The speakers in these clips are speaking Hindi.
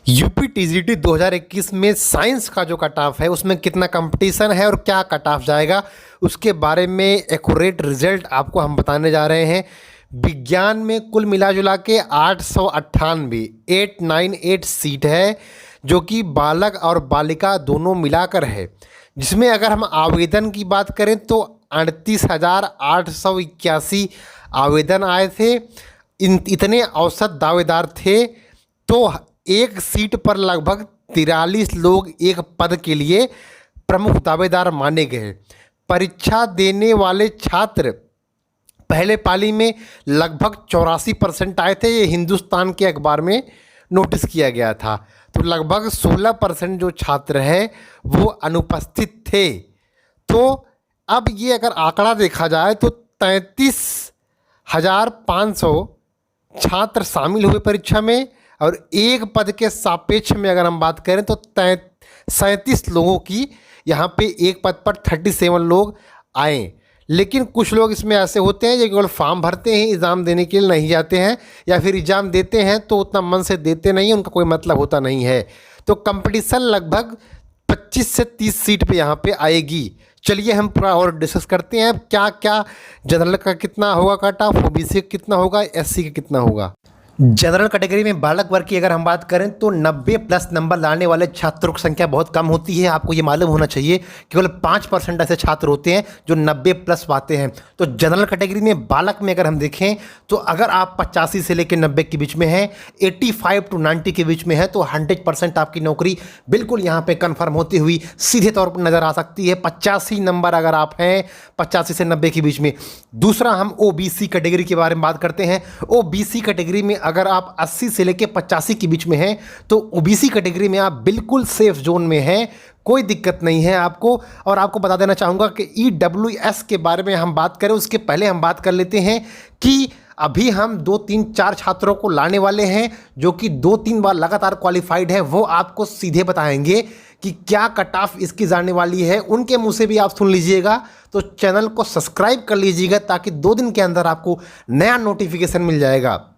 यूपी टीजीटी 2021 में साइंस का जो कट ऑफ है उसमें कितना कंपटीशन है और क्या कट ऑफ जाएगा उसके बारे में एक्यूरेट रिजल्ट आपको हम बताने जा रहे हैं। विज्ञान में कुल मिला जुला के 898 सीट है जो कि बालक और बालिका दोनों मिलाकर है, जिसमें अगर हम आवेदन की बात करें तो 38,881 आवेदन आए थे। इतने औसत दावेदार थे तो एक सीट पर लगभग 43 लोग एक पद के लिए प्रमुख दावेदार माने गए। परीक्षा देने वाले छात्र पहले पाली में लगभग 84% आए थे। ये हिंदुस्तान के अखबार में नोटिस किया गया था। तो लगभग 16% जो छात्र हैं वो अनुपस्थित थे। तो अब ये अगर आंकड़ा देखा जाए तो 33,500 छात्र शामिल हुए परीक्षा में, और एक पद के सापेक्ष में अगर हम बात करें तो 37 लोगों की यहाँ पे एक पद पर 37 लोग आए। लेकिन कुछ लोग इसमें ऐसे होते हैं जो केवल फॉर्म भरते हैं, एग्ज़ाम देने के लिए नहीं जाते हैं, या फिर एग्ज़ाम देते हैं तो उतना मन से देते नहीं हैं, उनका कोई मतलब होता नहीं है। तो कंपटीशन लगभग 25 से 30 सीट पे यहाँ पे आएगी। चलिए हम पूरा और डिस्कस करते हैं क्या क्या जनरल का कितना होगा कट ऑफ, ओबीसी का कितना होगा, एससी का कितना होगा। जनरल कैटेगरी में बालक वर्ग की अगर हम बात करें तो 90+ नंबर लाने वाले छात्रों की संख्या बहुत कम होती है। आपको ये मालूम होना चाहिए, केवल 5% ऐसे छात्र होते हैं जो 90+ पाते हैं। तो जनरल कैटेगरी में बालक में अगर हम देखें तो अगर आप 85 से लेकर 90 के बीच में हैं, 85 to 90 के बीच में है, तो 100% आपकी नौकरी बिल्कुल यहाँ पर कन्फर्म होती हुई सीधे तौर पर नज़र आ सकती है। 85 नंबर अगर आप हैं 85 से 90 के बीच में। दूसरा हम ओबीसी कैटेगरी के बारे में बात करते हैं। ओबीसी कैटेगरी में अगर आप 80 से लेकर 85 के बीच में हैं तो ओबीसी कैटेगरी में आप बिल्कुल सेफ जोन में हैं, कोई दिक्कत नहीं है आपको। और आपको बता देना चाहूँगा कि ईडब्ल्यूएस के बारे में हम बात करें उसके पहले हम बात कर लेते हैं कि अभी हम 2, 3, 4 छात्रों को लाने वाले हैं जो कि 2-3 बार लगातार क्वालिफाइड है। वो आपको सीधे बताएंगे कि क्या कट ऑफ इसकी जाने वाली है, उनके मुंह से भी आप सुन लीजिएगा। तो चैनल को सब्सक्राइब कर लीजिएगा ताकि 2 दिन के अंदर आपको नया नोटिफिकेशन मिल जाएगा।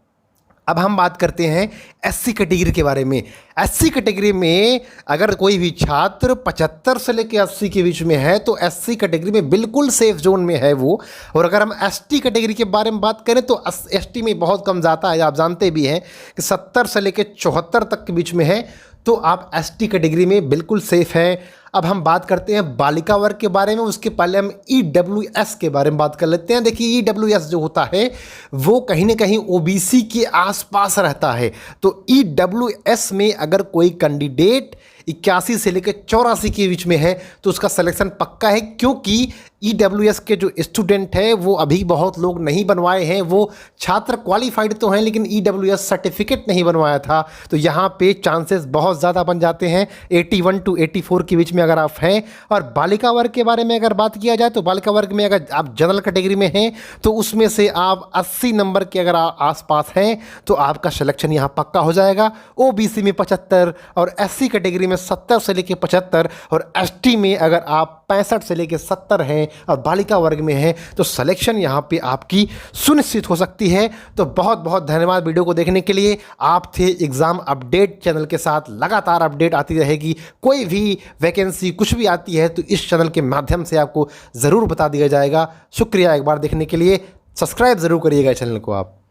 अब हम बात करते हैं एससी कैटेगरी के बारे में। एससी कैटेगरी में अगर कोई भी छात्र 75 से लेकर 80 के बीच में है तो एससी कैटेगरी में बिल्कुल सेफ जोन में है वो। और अगर हम एसटी कैटेगरी के बारे में बात करें तो एसटी में बहुत कम जाता है, आप जानते भी हैं कि 70 से लेकर 74 तक के बीच में है, तो आप एसटी कैटेगरी में बिल्कुल सेफ हैं। अब हम बात करते हैं बालिका वर्ग के बारे में, उसके पहले हम ईडब्ल्यूएस के बारे में बात कर लेते हैं। देखिए ईडब्ल्यूएस जो होता है वो कहीं ना कहीं ओबीसी के आसपास रहता है। तो ईडब्ल्यूएस में अगर कोई कैंडिडेट 81 से लेकर 84 के बीच में है तो उसका सिलेक्शन पक्का है, क्योंकि ईडब्ल्यूएस के जो स्टूडेंट है वो अभी बहुत लोग नहीं बनवाए हैं। वो छात्र क्वालिफाइड तो हैं लेकिन ईडब्ल्यूएस सर्टिफिकेट नहीं बनवाया था, तो यहाँ पे चांसेस बहुत ज़्यादा बन जाते हैं 81 to 84 के बीच में अगर आप हैं। और बालिका वर्ग के बारे में अगर बात किया जाए तो बालिका वर्ग में अगर आप जनरल कैटेगरी में हैं तो उसमें से आप 80 नंबर के अगर आसपास हैं तो आपका सिलेक्शन यहाँ पक्का हो जाएगा। ओबीसी में 75 और एससी कैटेगरी में 70 से लेकर 75 और एसटी में अगर आप 65 से लेकर 70 हैं और बालिका वर्ग में हैं तो सिलेक्शन यहाँ पे आपकी सुनिश्चित हो सकती है। तो बहुत बहुत धन्यवाद वीडियो को देखने के लिए। आप थे एग्ज़ाम अपडेट चैनल के साथ, लगातार अपडेट आती रहेगी। कोई भी वैकेंसी कुछ भी आती है तो इस चैनल के माध्यम से आपको ज़रूर बता दिया जाएगा। शुक्रिया एक बार देखने के लिए, सब्सक्राइब ज़रूर करिएगा चैनल को आप।